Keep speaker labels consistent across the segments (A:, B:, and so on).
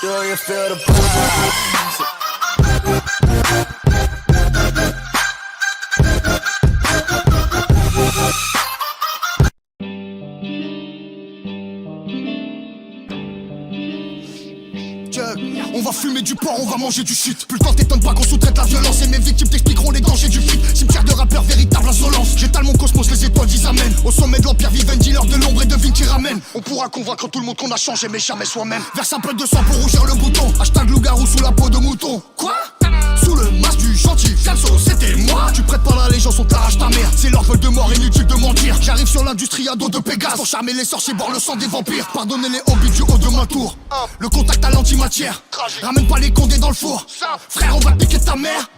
A: Do you feel the vibes?
B: On va fumer du porc, on va manger du shit. Plus le temps t'étonne pas qu'on sous-traite la violence. Et mes victimes t'expliqueront les dangers du fric. Cimetière de rappeurs, véritable insolence. J'étale mon cosmos, les étoiles disent amen. Au sommet de l'empire vive un dealer de l'ombre et de vignes qui ramène. On pourra convaincre tout le monde qu'on a changé mais jamais soi-même. Verse un peu de sang pour rougir le bouton. Hashtag loup-garou sous la peau de mouton. Quoi? Sous le masque du gentil Fianso, c'était moi. Tu prêtes pas l'allégeance, on t'arrache ta mère. C'est leur vol de mort, inutile de mentir. J'arrive sur l'industrie à dos de Pégase pour charmer les sorciers, boire le sang des vampires. Pardonnez les hobbies du haut de ma tour. Le contact à l'antimatière. Ramène pas les condés dans le four. Frère, on va piquer ta mère.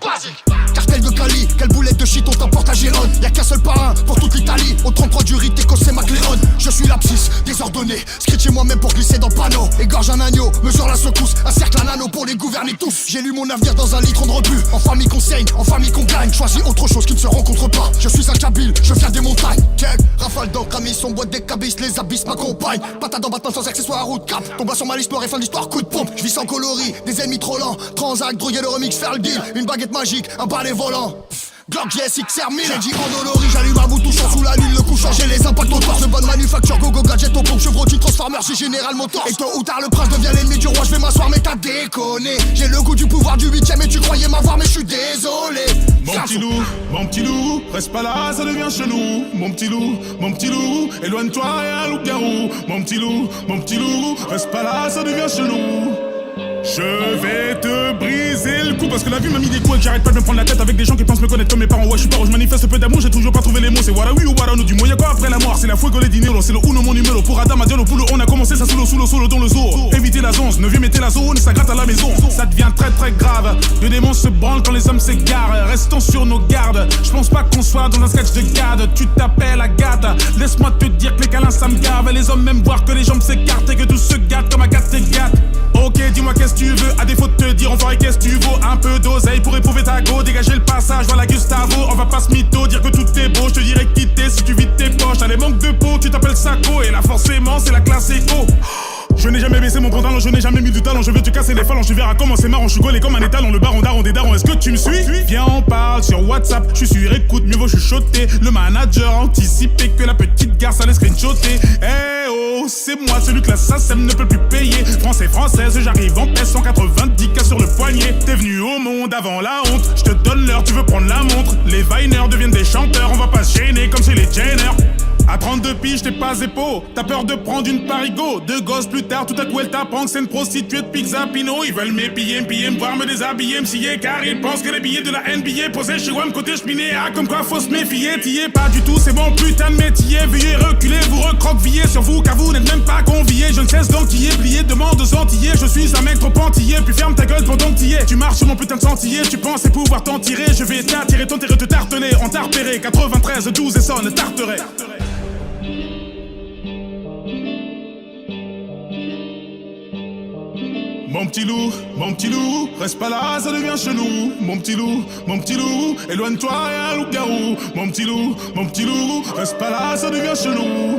B: Cartel de Cali, quelle boulette de shit on t'emporte à Gérone. Y'a qu'un seul parrain pour toute l'Italie. Au 33 du rite, c'est McLeod. Je suis l'abscisse, désordonné. Scritché moi-même pour glisser dans le panneau. Égorge un agneau, mesure la secousse. Un cercle, un anneau pour les gouverner tous. J'ai lu mon avenir dans un litron de rebut. En famille qu'on saigne, en famille qu'on gagne. Choisis autre chose qui ne se rencontre pas. Je suis un Kabyle, je viens des montagnes. Check, rafale d'encre, amis, son boîte des cabisses. Les abysses m'accompagnent. Patate dans Batman sans accessoires, route cap. Tombe sur ma l'histoire et fin de l'histoire, coup de pompe. Je vis sans coloris, des ennemis trop lents. Transac, droguer le remix, faire le deal. Une baguette magique, un balai volant. Glock GSX XR1000. J'ai dit endolori, j'allume un bout touchant sous la lune, le couchant. J'ai les impacts au torse de bonne manufacture. Go gadget au pompe, chevrolet, transformer, c'est Général Motors. Et tôt ou tard le prince devient l'ennemi du roi. Je vais m'asseoir mais t'as déconné. J'ai le goût du pouvoir du 8ème et tu croyais m'avoir mais je suis désolé.
C: Mon petit loup, reste pas là, ça devient chelou. Mon petit loup, éloigne-toi et un loup-garou. Mon petit loup, reste pas là, ça devient chelou. Je vais te briser le cou parce que la vie m'a mis des coups et que j'arrête pas de me prendre la tête avec des gens qui pensent me connaître comme mes parents. Ouais, je suis pas, je manifeste peu d'amour, j'ai toujours pas trouvé les mots. C'est voilà oui ou voilà no, du moins y'a quoi après la mort. C'est la fuego les dinero, c'est le uno mon numéro. Pour Adam à dire le poulo, on a commencé ça sous le solo dans le zoo. Évitez la zonze, 9ème mettez la zone, ça gratte à la maison. Ça devient très très grave, le démon se branle quand les hommes s'égarent. Restons sur nos gardes, je pense pas qu'on soit dans un sketch de garde. Tu t'appelles Agathe, laisse-moi te dire que les câlins ça me gave. Les hommes même voir que les jambes s'écartent et que tout se gâte comme Agathe et gâte. Ok, dis-moi qu'est-ce que tu veux, à défaut de te dire enfoiré qu'est-ce que tu vaux. Un peu d'oseille pour éprouver ta go, dégager le passage, voilà Gustavo. On va pas se mytho, dire que tout est beau, je te dirais quitter si tu vides tes poches. T'as les manques de peau, tu t'appelles Sako, et là forcément c'est la classe éco. Je n'ai jamais baissé mon pantalon, je n'ai jamais mis du talent. Je vais te casser les phalanges, tu verras comment c'est marrant. Je suis gaulé comme un étalon, le baron daron des darons. Est-ce que tu me suis? Viens on parle sur WhatsApp, je suis sur écoute, mieux vaut chuchoter. Le manager a anticipé que la petite garce allait screenshotter. Eh oh, c'est moi celui que la SACEM ne peut plus payer. Français, française, j'arrive en paix, 190K sur le poignet. T'es venu au monde avant la honte, je te donne l'heure, tu veux prendre la montre. Les Viners deviennent des chanteurs, on va pas se gêner comme chez les Jenner. À 32 piges, t'es pas épaule. T'as peur de prendre une parigo. Deux gosses plus tard, tout à coup elle t'apprend que c'est une prostituée de Pizza Pino. Ils veulent m'épiller, me voir me déshabiller, me scier. Car ils pensent que les billets de la NBA posés chez WAM côté cheminé. Ah, comme quoi faut se méfier. T'y es pas du tout, c'est mon putain de métier. Veuillez reculer, vous recroquevillez sur vous car vous n'êtes même pas conviés. Je ne cesse d'enquiller, plier, demande aux Antillais. Je suis un mec trop antillais, puis ferme ta gueule pendant que t'y es. Tu marches sur mon putain de sentier, tu pensais pouvoir t'en tirer. Je vais t'attirer, ton terre te tartener. On t'a repéré, 93, 12 et sonne, tarterait. Mon petit loup, reste pas là, ça devient chelou. Mon petit loup, éloigne-toi et un loup-garou. Mon petit loup, reste pas là, ça devient chelou.